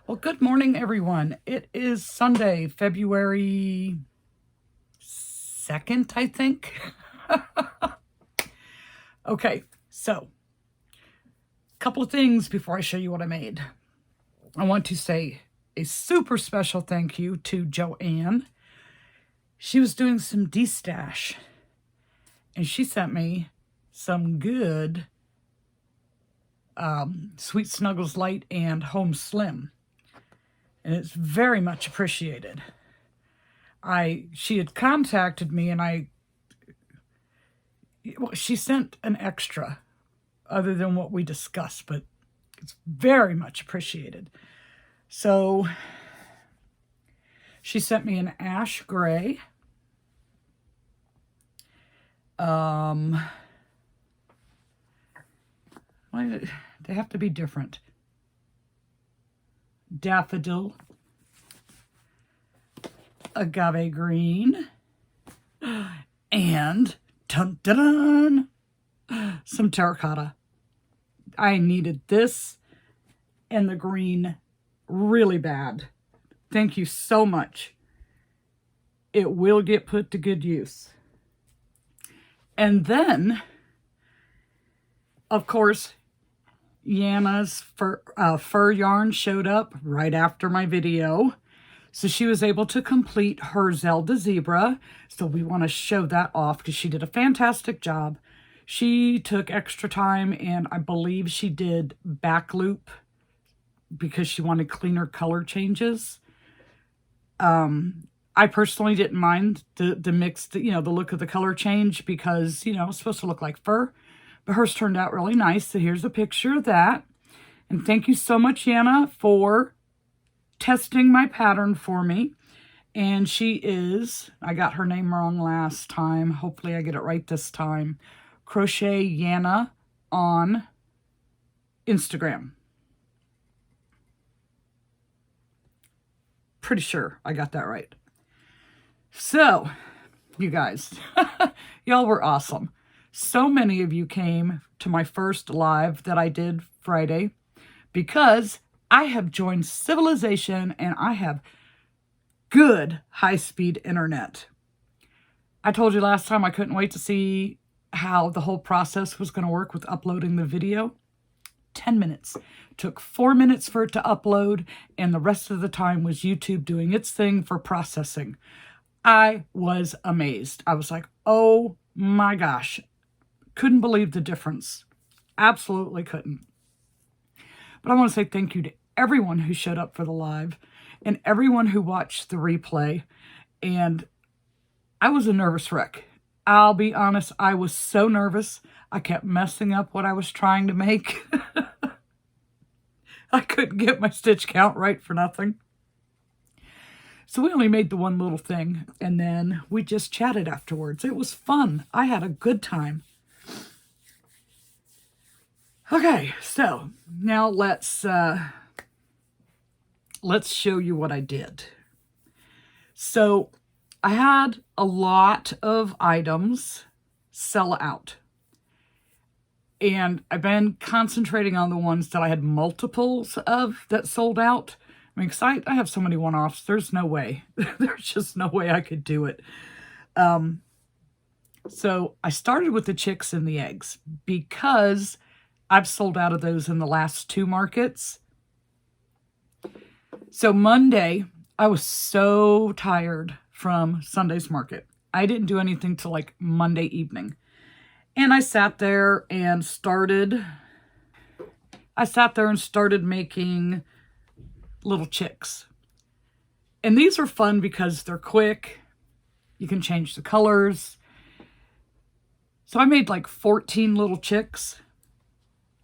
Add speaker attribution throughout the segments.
Speaker 1: Well, good morning, everyone. It is Sunday, February 2nd, I think. Okay, so a couple of things before I show you what I made. I want to say a super special thank you to Joanne. She was doing some de-stash, and she sent me some good Sweet Snuggles Light and Home Slim. And it's very much appreciated. She had contacted me, and she sent an extra other than what we discussed, but it's very much appreciated. So she sent me an ash gray, why they have to be different. Daffodil, agave green, and dun, dun, dun, some terracotta. I needed this and the green really bad. Thank you so much. It will get put to good use. And then, of course, Yana's fur yarn showed up right after my video. So she was able to complete her Zelda zebra. So we want to show that off because she did a fantastic job. She took extra time, and I believe she did back loop because she wanted cleaner color changes. I personally didn't mind the mix, the look of the color change because, it's supposed to look like fur. But hers turned out really nice. So here's a picture of that. And thank you so much, Yana, for testing my pattern for me. And she is, I got her name wrong last time. Hopefully I get it right this time. Crochet Yana on Instagram. Pretty sure I got that right. So, you guys, y'all were awesome. So many of you came to my first live that I did Friday because I have joined civilization and I have good high-speed internet. I told you last time I couldn't wait to see how the whole process was going to work with uploading the video. 10 minutes. Took 4 minutes for it to upload, and the rest of the time was YouTube doing its thing for processing. I was amazed. I was like, oh my gosh. Couldn't believe the difference. Absolutely couldn't. But I want to say thank you to everyone who showed up for the live and everyone who watched the replay. And I was a nervous wreck. I'll be honest, I was so nervous. I kept messing up what I was trying to make. I couldn't get my stitch count right for nothing. So we only made the one little thing, and then we just chatted afterwards. It was fun. I had a good time. Okay, so now let's show you what I did. So I had a lot of items sell out. And I've been concentrating on the ones that I had multiples of that sold out. I mean, 'cause I have so many one-offs. There's no way. There's just no way I could do it. So I started with the chicks and the eggs because I've sold out of those in the last 2 markets. So Monday, I was so tired from Sunday's market. I didn't do anything till like Monday evening. And I sat there and started making little chicks. And these are fun because they're quick. You can change the colors. So I made like 14 little chicks.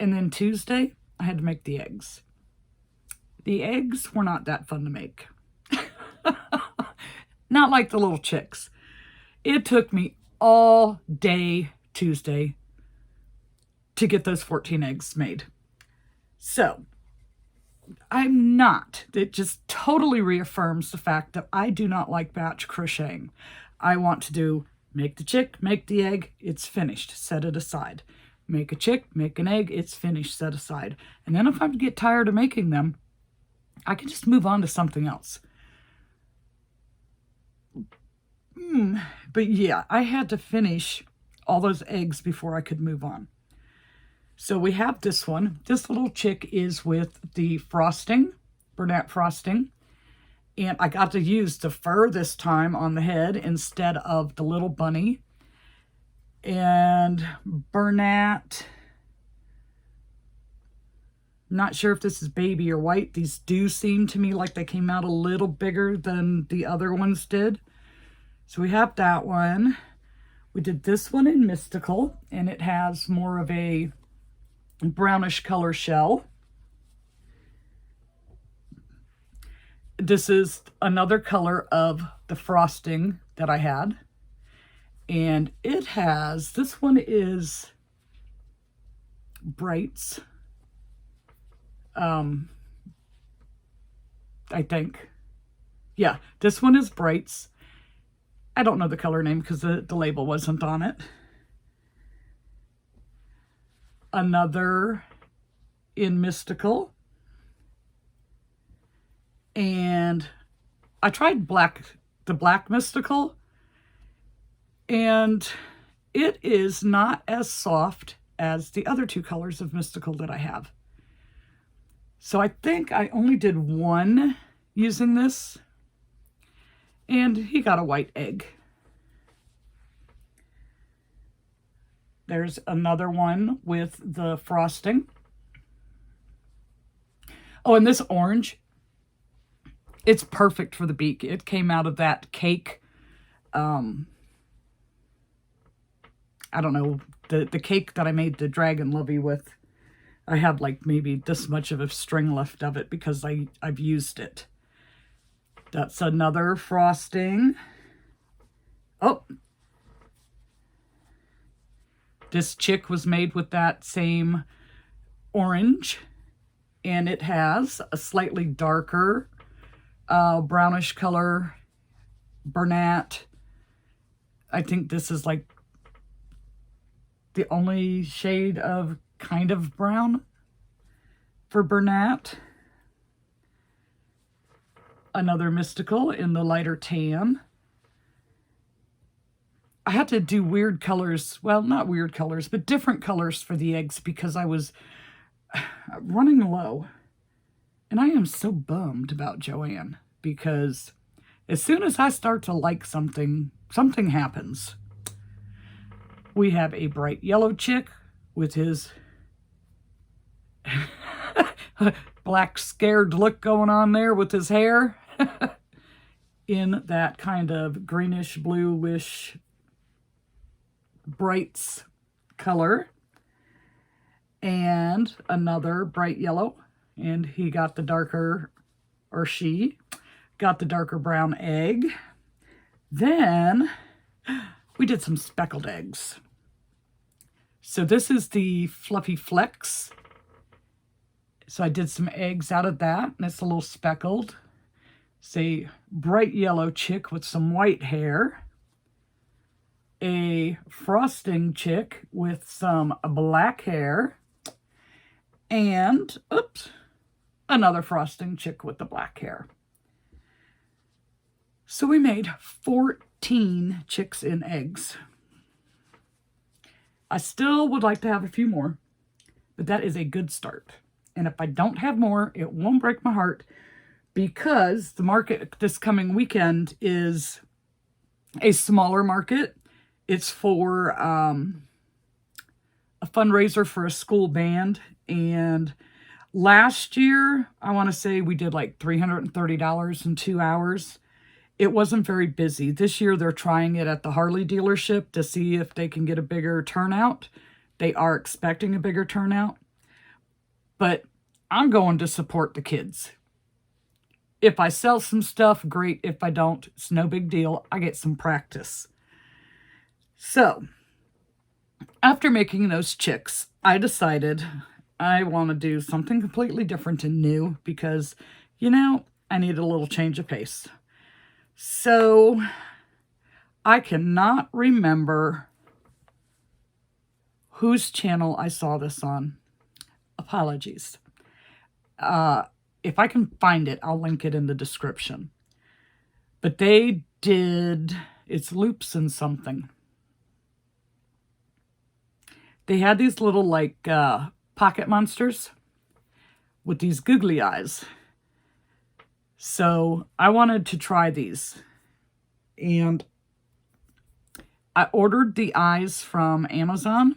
Speaker 1: And then Tuesday, I had to make the eggs. The eggs were not that fun to make. Not like the little chicks. It took me all day Tuesday to get those 14 eggs made. So, it just totally reaffirms the fact that I do not like batch crocheting. I want to do make the chick, make the egg, it's finished, set it aside. Make a chick, make an egg, it's finished, set aside. And then if I get tired of making them, I can just move on to something else. But yeah, I had to finish all those eggs before I could move on. So we have this one. This little chick is with the frosting, Bernat frosting. And I got to use the fur this time on the head instead of the little bunny. And Bernat, not sure if this is baby or white. These do seem to me like they came out a little bigger than the other ones did. So we have that one. We did this one in Mystical, and it has more of a brownish color shell. This is another color of the frosting that I had. And it has, this one is Brights. I think. Yeah, this one is Brights. I don't know the color name because the label wasn't on it. Another in Mystical. And I tried the black Mystical, and it is not as soft as the other two colors of Mystical that I have. So I think I only did one using this, and he got a white egg. There's another one with the frosting. Oh, and this orange, it's perfect for the beak. It came out of that cake. I don't know, the cake that I made the Dragon Lovey with. I have like maybe this much of a string left of it because I've used it. That's another frosting. Oh, this chick was made with that same orange, and it has a slightly darker brownish color Bernat. I think this is like the only shade of kind of brown for Bernat. Another Mystical in the lighter tan. I had to do weird colors, well, not weird colors, but different colors for the eggs because I was running low. And I am so bummed about Joanne because as soon as I start to like something, something happens. We have a bright yellow chick with his black scared look going on there with his hair in that kind of greenish bluish brights color. And another bright yellow, and he got the darker, or she got the darker brown egg. Then we did some speckled eggs. So this is the Fluffy Flex. So I did some eggs out of that, and it's a little speckled. It's a bright yellow chick with some white hair. A frosting chick with some black hair. And, oops, another frosting chick with the black hair. So we made 14 chicks in eggs. I still would like to have a few more, but that is a good start. And if I don't have more, it won't break my heart because the market this coming weekend is a smaller market. It's for a fundraiser for a school band. And last year, I want to say we did like $330 in 2 hours. It wasn't very busy. This year, they're trying it at the Harley dealership to see if they can get a bigger turnout. They are expecting a bigger turnout. But I'm going to support the kids. If I sell some stuff, great. If I don't, it's no big deal. I get some practice. So, after making those chicks, I decided I want to do something completely different and new because, you know, I need a little change of pace. So, I cannot remember whose channel I saw this on. Apologies. if I can find it, I'll link it in the description. But they did, it's loops and something. They had these little like pocket monsters with these googly eyes. So I wanted to try these. And I ordered the eyes from Amazon.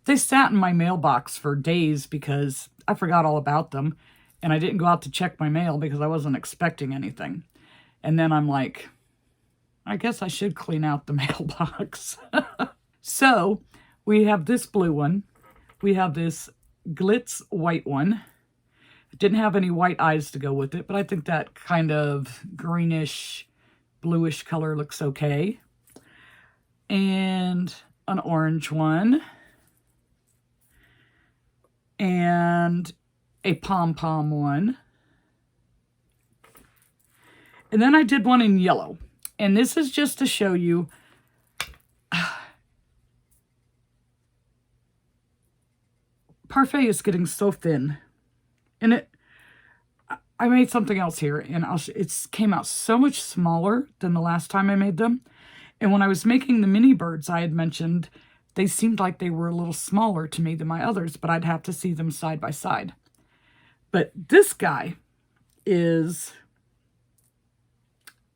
Speaker 1: They sat in my mailbox for days because I forgot all about them. And I didn't go out to check my mail because I wasn't expecting anything. And then I'm like, I guess I should clean out the mailbox. So we have this blue one. We have this glitz white one. It didn't have any white eyes to go with it, but I think that kind of greenish, bluish color looks okay. And an orange one. And a pom-pom one. And then I did one in yellow. And this is just to show you parfait is getting so thin. And I made something else here, and it came out so much smaller than the last time I made them. And when I was making the mini birds I had mentioned, they seemed like they were a little smaller to me than my others, but I'd have to see them side by side. But this guy is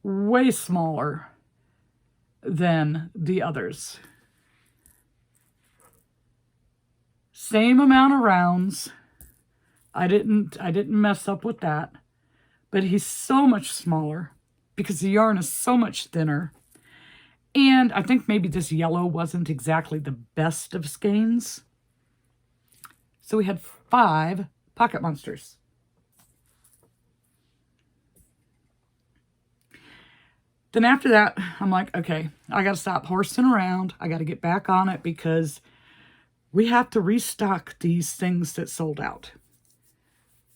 Speaker 1: way smaller than the others. Same amount of rounds. I didn't mess up with that. But he's so much smaller because the yarn is so much thinner. And I think maybe this yellow wasn't exactly the best of skeins. So we had 5 pocket monsters. Then after that, I'm like, okay, I got to stop horsing around. I got to get back on it because we have to restock these things that sold out.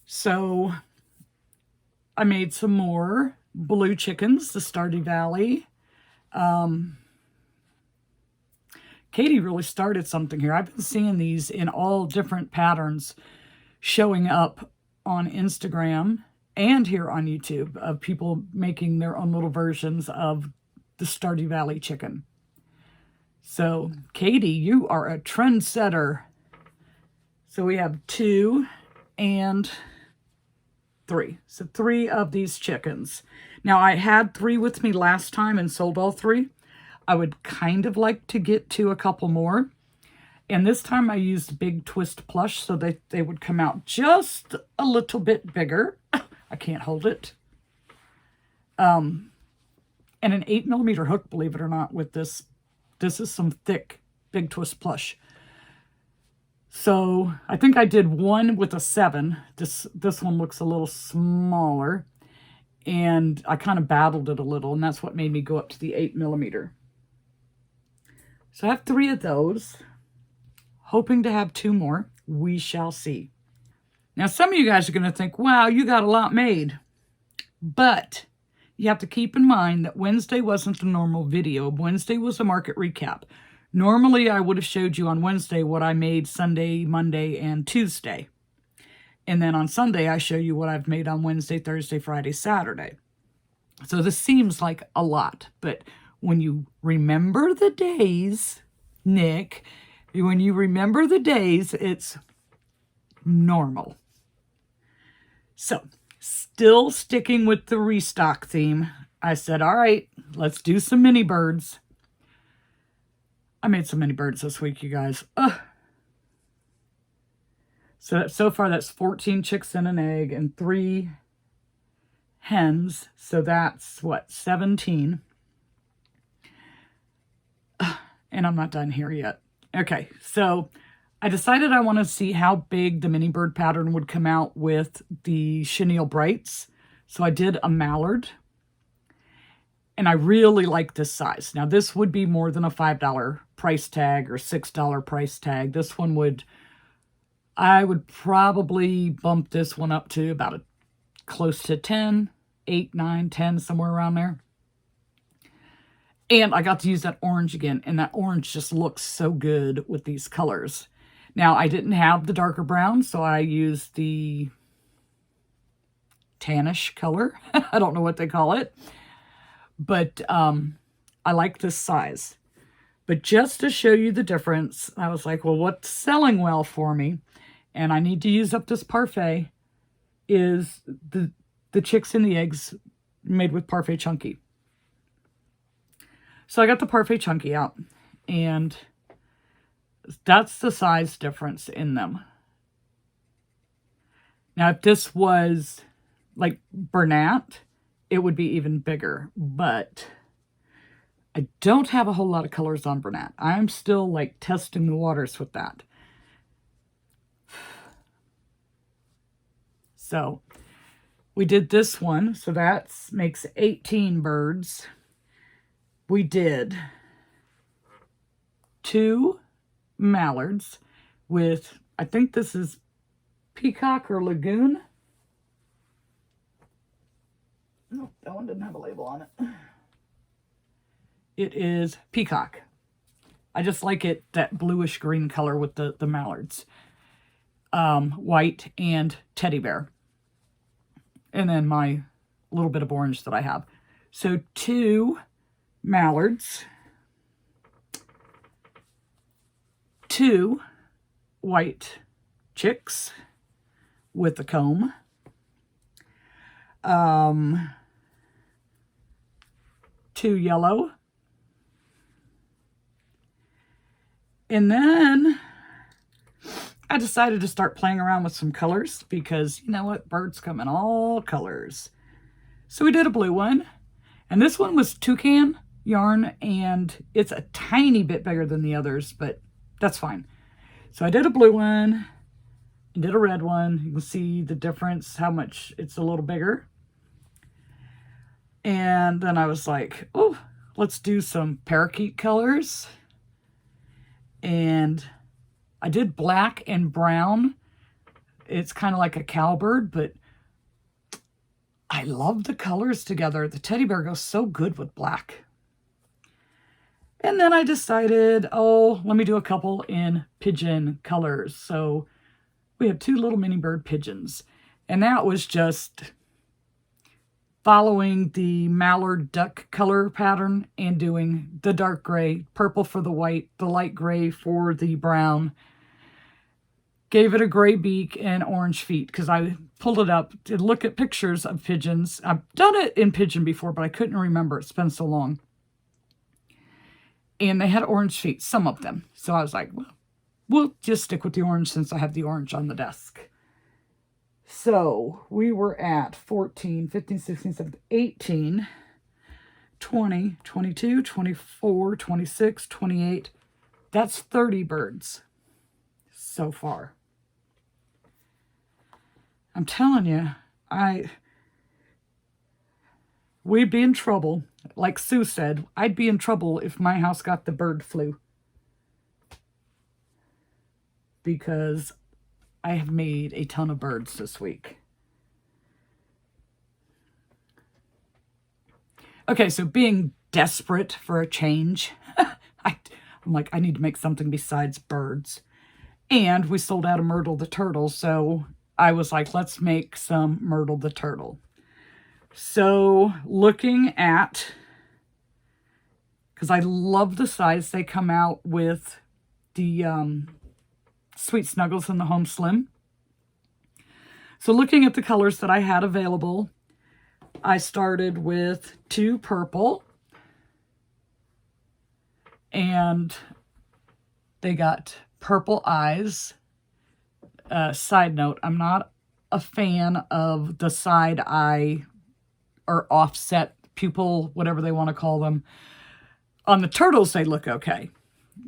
Speaker 1: So I made some more blue chickens, the Stardew Valley. Katie really started something here. I've been seeing these in all different patterns showing up on Instagram and here on YouTube of people making their own little versions of the Stardew Valley chicken. So, Katie, you are a trendsetter. So we have 2 and 3. So 3 of these chickens. Now, I had 3 with me last time and sold all 3. I would kind of like to get to a couple more. And this time I used Big Twist Plush so that they would come out just a little bit bigger. I can't hold it. And an 8mm hook, believe it or not, with this. This is some thick Big Twist Plush. So I think I did one with a 7. This one looks a little smaller. And I kind of battled it a little, and that's what made me go up to the 8mm. So I have 3 of those. Hoping to have 2 more. We shall see. Now, some of you guys are going to think, wow, you got a lot made. But you have to keep in mind that Wednesday wasn't a normal video. Wednesday was a market recap. Normally, I would have showed you on Wednesday what I made Sunday, Monday, and Tuesday. And then on Sunday, I show you what I've made on Wednesday, Thursday, Friday, Saturday. So this seems like a lot. But when you remember the days, Nick, when you remember the days, it's normal. So, still sticking with the restock theme, I said, all right, let's do some mini birds. I made some mini birds this week, you guys. So far, that's 14 chicks and an egg and 3 hens. So that's, what, 17? And I'm not done here yet. Okay, so I decided I want to see how big the mini bird pattern would come out with the chenille brights. So I did a mallard. And I really like this size. Now, this would be more than a $5 price tag or $6 price tag. This one I would probably bump this one up to about close to 10, 8, 9, 10, somewhere around there. And I got to use that orange again. And that orange just looks so good with these colors. Now, I didn't have the darker brown, so I used the tannish color. I don't know what they call it. But I like this size. But just to show you the difference, I was like, well, what's selling well for me? And I need to use up this parfait is the chicks and the eggs made with parfait chunky. So I got the parfait chunky out, and that's the size difference in them. Now, if this was like Bernat, it would be even bigger, but I don't have a whole lot of colors on Bernat. I'm still like testing the waters with that. So we did this one, so that makes 18 birds. We did 2 mallards with, I think this is peacock or lagoon. No, that one didn't have a label on it. It is peacock. I just like it, that bluish green color with the mallards. White and teddy bear. And then my little bit of orange that I have. So 2 mallards. 2 white chicks with a comb. 2 yellow. And then I decided to start playing around with some colors because, you know what, birds come in all colors. So we did a blue one, and this one was toucan yarn, and it's a tiny bit bigger than the others, but that's fine. So I did a blue one and did a red one. You can see the difference, how much it's a little bigger. And then I was like, oh, let's do some parakeet colors. And I did black and brown. It's kind of like a cowbird, but I love the colors together. The teddy bear goes so good with black. And then I decided, oh, let me do a couple in pigeon colors. So we have 2 little mini bird pigeons. And that was just following the mallard duck color pattern and doing the dark gray, purple for the white, the light gray for the brown. Gave it a gray beak and orange feet because I pulled it up to look at pictures of pigeons. I've done it in pigeon before, but I couldn't remember. It's been so long. And they had orange feet, some of them. So I was like, well, we'll just stick with the orange since I have the orange on the desk. So we were at 14, 15, 16, 17, 18, 20, 22, 24, 26, 28. That's 30 birds so far. I'm telling you, we'd be in trouble. Like Sue said, I'd be in trouble if my house got the bird flu. Because I have made a ton of birds this week. Okay, so being desperate for a change, I'm like, I need to make something besides birds. And we sold out of Myrtle the Turtle, so I was like, let's make some Myrtle the Turtle. So looking at, because I love the size they come out with the Sweet Snuggles and the Home Slim. So looking at the colors that I had available, I started with 2 purple. And they got purple eyes. Side note, I'm not a fan of the side eye or offset pupil, whatever they want to call them. On the turtles, they look okay.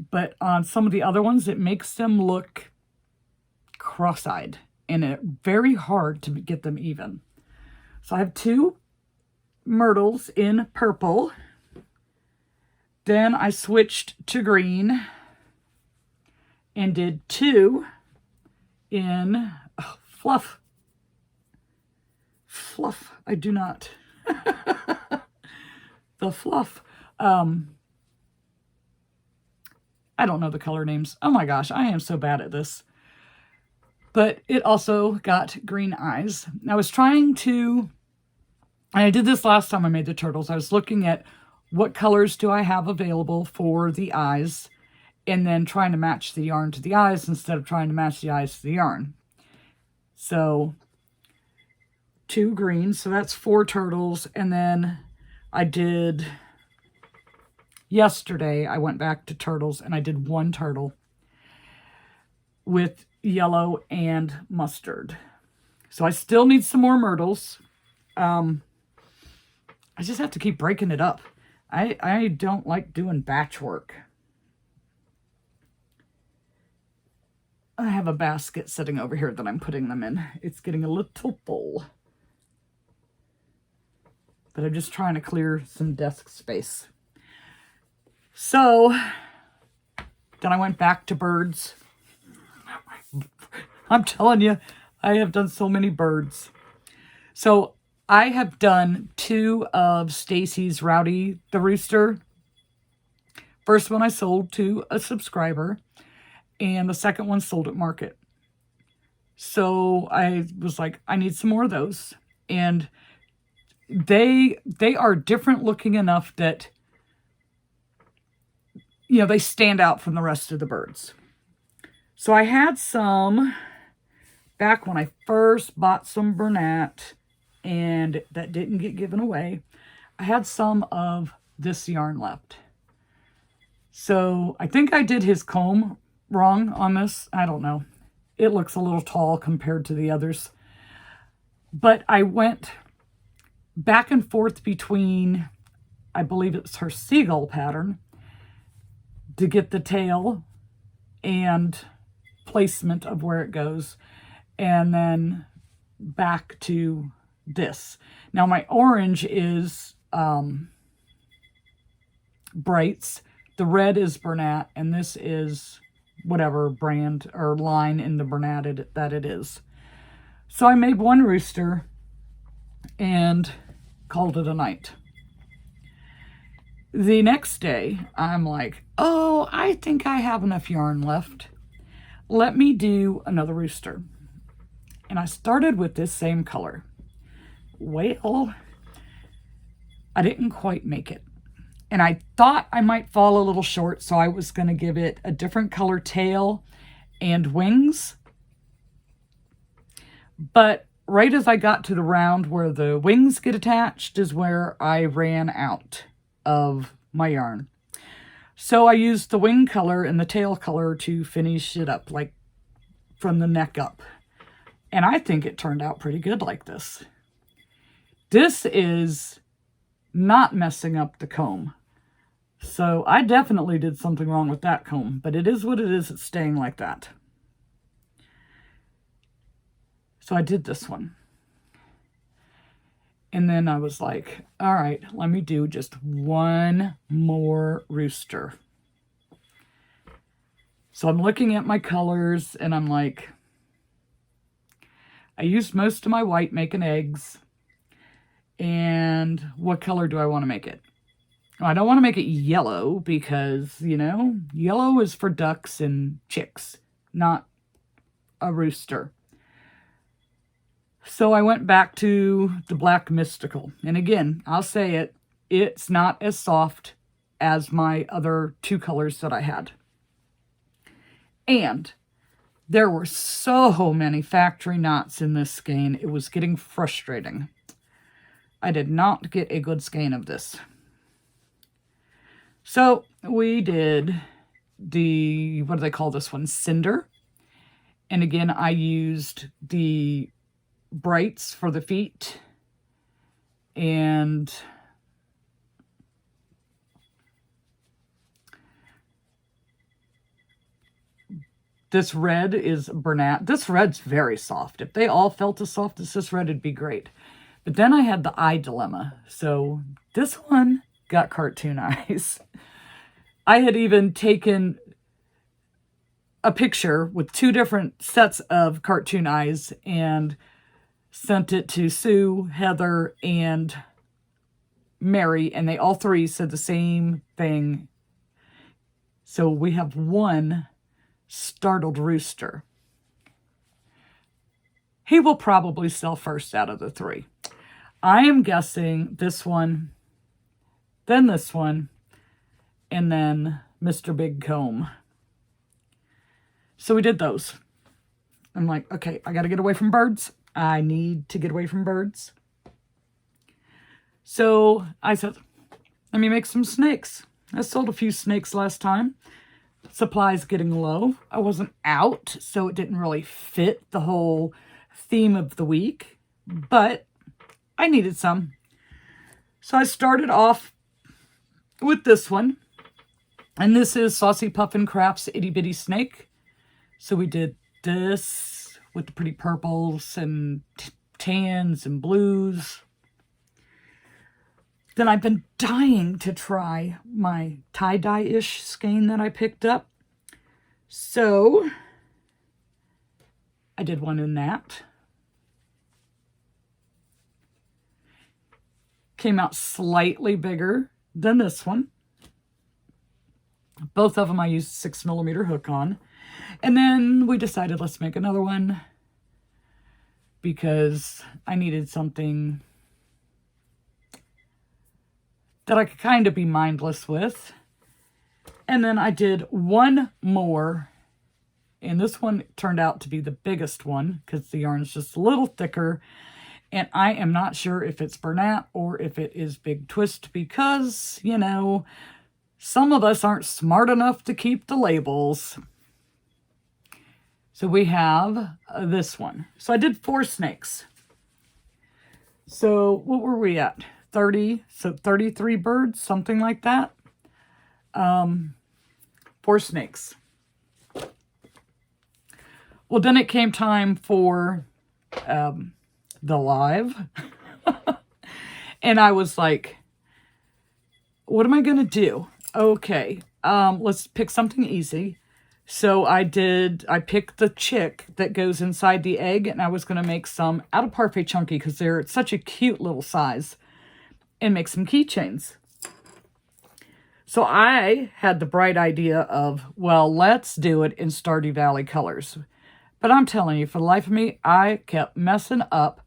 Speaker 1: But on some of the other ones, it makes them look cross-eyed. And it's very hard to get them even. So I have 2 myrtles in purple. Then I switched to green and did 2 in fluff. Fluff. I do not. The fluff. I don't know the color names. Oh my gosh, I am so bad at this. But it also got green eyes. I was trying to, and I did this last time I made the turtles. I was looking at what colors do I have available for the eyes, and then trying to match the yarn to the eyes instead of trying to match the eyes to the yarn. So 2 greens, so that's 4 turtles. And then I did, yesterday I went back to turtles and I did 1 turtle with yellow and mustard. So I still need some more myrtles. I just have to keep breaking it up. I don't like doing batch work. I have a basket sitting over here that I'm putting them in. It's getting a little full. But I'm just trying to clear some desk space. So, then I went back to birds. I'm telling you, I have done so many birds. So, I have done 2 of Stacy's Rowdy the Rooster. First one I sold to a subscriber, and the second one sold at market. So I was like, I need some more of those. And they are different looking enough that, you know, they stand out from the rest of the birds. So I had some back when I first bought some Bernat, and that didn't get given away. I had some of this yarn left. So I think I did his comb wrong on this. I don't know. It looks a little tall compared to the others. But I went back and forth between, I believe it's her seagull pattern, to get the tail and placement of where it goes, and then back to this. Now my orange is Brights, the red is Bernat, and this is whatever brand or line in the Bernat that it is. So I made 1 rooster and called it a night. The next day, I'm like, oh, I think I have enough yarn left. Let me do another rooster. And I started with this same color. Well, I didn't quite make it. And I thought I might fall a little short, so I was going to give it a different color tail and wings. But right as I got to the round where the wings get attached is where I ran out of my yarn. So I used the wing color and the tail color to finish it up, like from the neck up. And I think it turned out pretty good like this. This is not messing up the comb. So I definitely did something wrong with that comb, but it is what it is. It's staying like that. So I did this one. And then I was like, all right, let me do just 1 more rooster. So I'm looking at my colors and I'm like, I used most of my white making eggs. And what color do I want to make it? I don't want to make it yellow because, you know, yellow is for ducks and chicks, not a rooster. So I went back to the black mystical. And again, I'll say it, it's not as soft as my other 2 colors that I had. And there were so many factory knots in this skein, it was getting frustrating. I did not get a good skein of this. So we did the, what do they call this one? Cinder. And again, I used the Brights for the feet. And this red is Bernat. This red's very soft. If they all felt as soft as this red, it'd be great. But then I had the eye dilemma. So this one got cartoon eyes. I had even taken a picture with 2 different sets of cartoon eyes and sent it to Sue, Heather, and Mary, and they all 3 said the same thing. So we have one startled rooster. He will probably sell first out of the three. I am guessing this one, then this one, and then Mr. Big Comb. So we did those. I'm like, okay, I got to get away from birds. I need to get away from birds. So I said, let me make some snakes. I sold a few snakes last time. Supplies getting low. I wasn't out, so it didn't really fit the whole theme of the week, but I needed some. So I started off with this one, and this is Saucy Puffin Crafts Itty Bitty Snake. So we did this with the pretty purples and tans and blues. Then I've been dying to try my tie-dye-ish skein that I picked up. So I did one in that. Came out slightly bigger than this one. Both of them I used 6mm hook on. And then we decided let's make another one because I needed something that I could kind of be mindless with. And then I did one more, and this one turned out to be the biggest one because the yarn's just a little thicker, and I am not sure if it's Bernat or if it is Big Twist because, you know, some of us aren't smart enough to keep the labels. So we have this one. So I did 4 snakes. So what were we at? 30, so 33 birds, something like that. 4 snakes. Well, then it came time for the live. And I was like, what am I going to do? Okay, let's pick something easy. So I picked the chick that goes inside the egg, and I was going to make some out of Parfait Chunky because they're such a cute little size, and make some keychains. So I had the bright idea of, well, let's do it in Stardew Valley colors. But I'm telling you, for the life of me, I kept messing up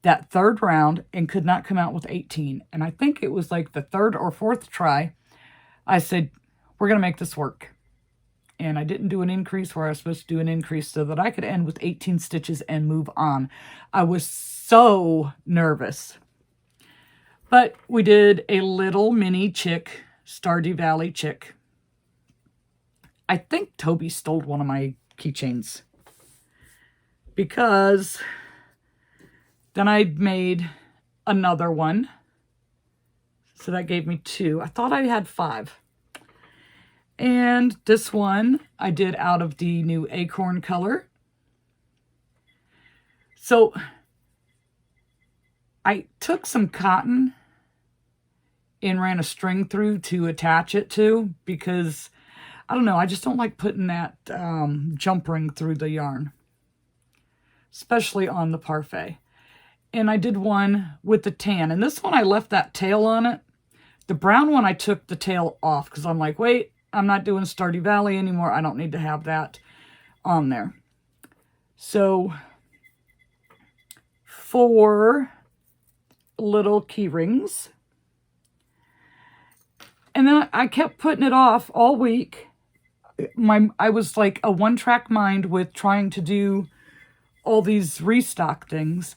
Speaker 1: that third round and could not come out with 18. And I think it was like the 3rd or 4th try, I said, we're going to make this work. And I didn't do an increase where I was supposed to do an increase so that I could end with 18 stitches and move on. I was so nervous. But we did a little mini chick, Stardew Valley chick. I think Toby stole one of my keychains. Because then I made another one. So that gave me 2. I thought I had 5. And this one I did out of the new acorn color. So I took some cotton and ran a string through to attach it to because, I don't know, I just don't like putting that jump ring through the yarn, especially on the Parfait. And I did one with the tan, and this one I left that tail on it. The brown one I took the tail off because I'm like, wait, I'm not doing Stardew Valley anymore. I don't need to have that on there. So 4 little key rings. And then I kept putting it off all week. I was like a one-track mind with trying to do all these restock things.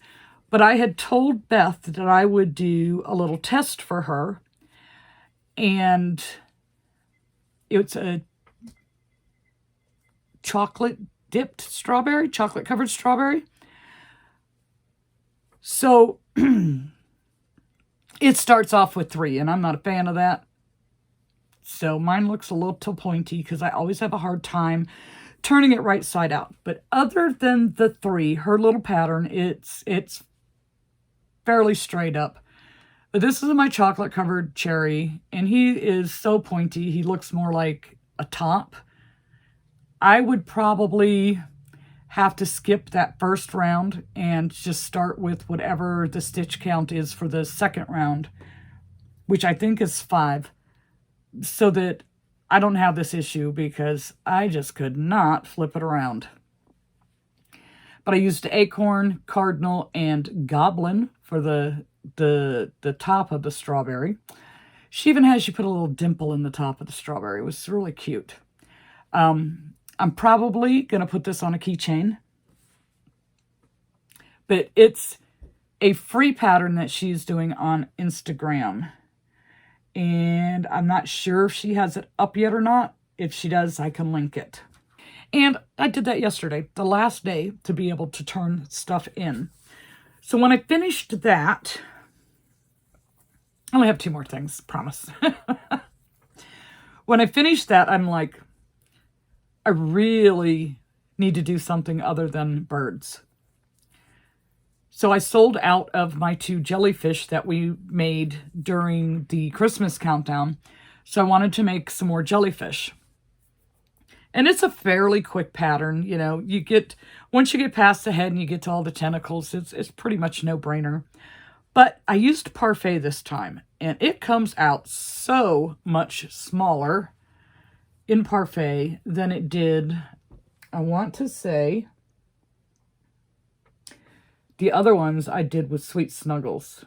Speaker 1: But I had told Beth that I would do a little test for her. And it's a chocolate-dipped strawberry, chocolate-covered strawberry. So it starts off with 3, and I'm not a fan of that. So mine looks a little pointy because I always have a hard time turning it right side out. But other than the 3, her little pattern, it's fairly straight up. But this is my chocolate-covered cherry, and he is so pointy. He looks more like a top. I would probably have to skip that first round and just start with whatever the stitch count is for the second round, which I think is 5. So that I don't have this issue because I just could not flip it around. But I used acorn, cardinal, and goblin for the top of the strawberry. She even has, she put a little dimple in the top of the strawberry. It was really cute. I'm probably going to put this on a keychain. But it's a free pattern that she's doing on Instagram. And I'm not sure if she has it up yet or not. If she does, I can link it. And I did that yesterday, the last day, to be able to turn stuff in. So when I finished that, I only have 2 more things, promise. When I finished that, I'm like, I really need to do something other than birds. So I sold out of my 2 jellyfish that we made during the Christmas countdown. So I wanted to make some more jellyfish. And it's a fairly quick pattern. You know, once you get past the head and you get to all the tentacles, it's pretty much no-brainer. But I used Parfait this time, and it comes out so much smaller in Parfait than it did, I want to say, the other ones I did with Sweet Snuggles.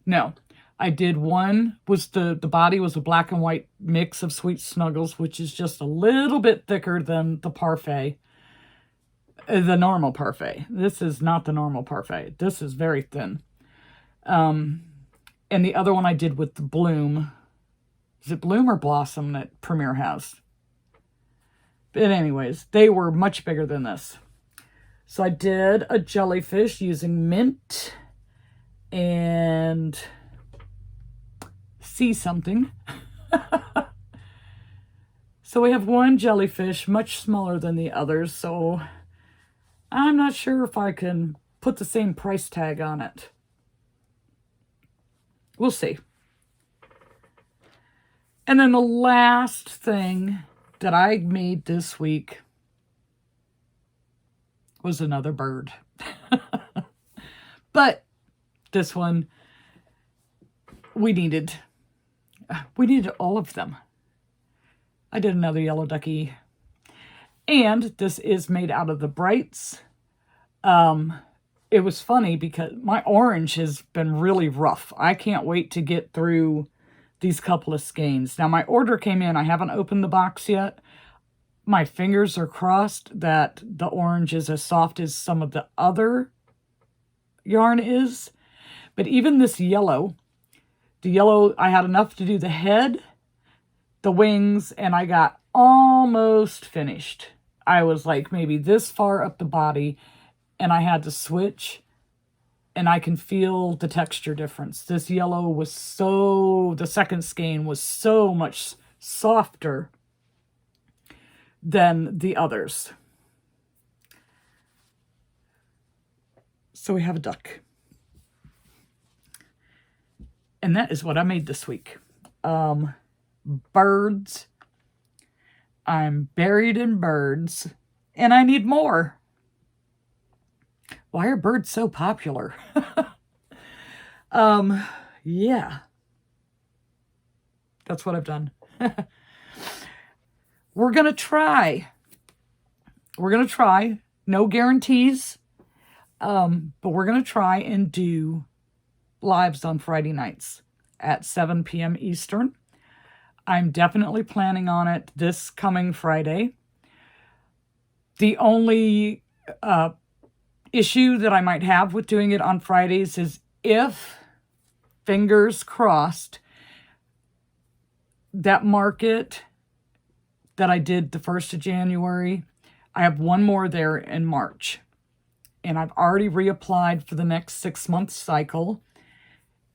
Speaker 1: No, I did one, was the body was a black and white mix of Sweet Snuggles, which is just a little bit thicker than the Parfait, the normal Parfait. This is not the normal Parfait. This is very thin. And the other one I did with the Bloom. Is it Bloom or Blossom that Premier has? But anyways, they were much bigger than this. So I did a jellyfish using mint and sea something. So we have one jellyfish, much smaller than the others. So I'm not sure if I can put the same price tag on it. We'll see. And then the last thing that I made this week was another bird. But this one, we needed all of them. I did another yellow ducky. And this is made out of the brights. It was funny because my orange has been really rough. I can't wait to get through these couple of skeins. Now my order came in. I haven't opened the box yet. My fingers are crossed that the orange is as soft as some of the other yarn is. But even this yellow, the yellow, I had enough to do the head, the wings, and I got almost finished. I was like maybe this far up the body, and I had to switch, and I can feel the texture difference. This yellow was the second skein was so much softer than the others. So we have a duck. And that is what I made this week. Birds. I'm buried in birds, and I need more. Why are birds so popular? Yeah. That's what I've done. We're going to try. No guarantees. But we're going to try and do lives on Friday nights at 7 p.m. Eastern. I'm definitely planning on it this coming Friday. The only issue that I might have with doing it on Fridays is if, fingers crossed, that market that I did the 1st of January, I have one more there in March. And I've already reapplied for the next 6-month cycle.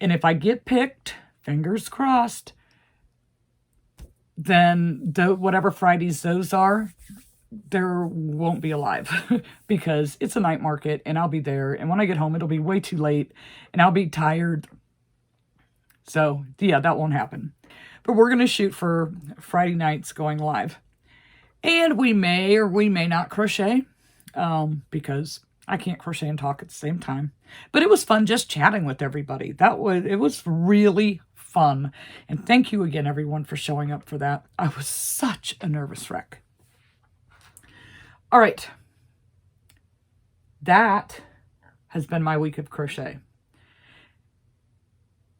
Speaker 1: And if I get picked, fingers crossed, then whatever Fridays those are, there won't be a live because it's a night market and I'll be there. And when I get home, it'll be way too late and I'll be tired. So yeah, that won't happen. But we're going to shoot for Friday nights going live. And we may or we may not crochet because I can't crochet and talk at the same time. But it was fun just chatting with everybody. It was really fun. And thank you again, everyone, for showing up for that. I was such a nervous wreck. All right. That has been my week of crochet.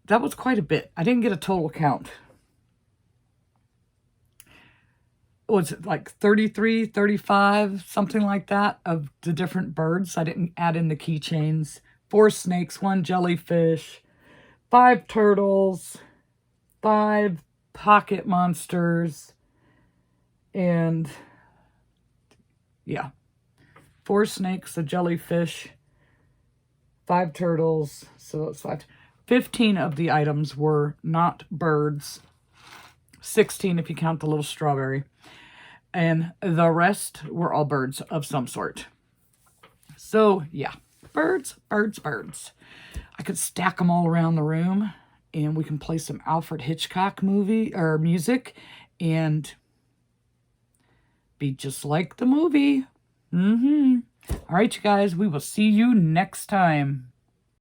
Speaker 1: That was quite a bit. I didn't get a total count. Was it like 33, 35, something like that, of the different birds? I didn't add in the keychains. 4 snakes, 1 jellyfish, 5 turtles, 5 pocket monsters, and yeah, 4 snakes, a jellyfish, 5 turtles, so it's 5. 15 of the items were not birds, 16 if you count the little strawberry, and the rest were all birds of some sort. So yeah, birds, birds, birds. I could stack them all around the room, and we can play some Alfred Hitchcock movie or music and be just like the movie. All right, you guys, we will see you next time.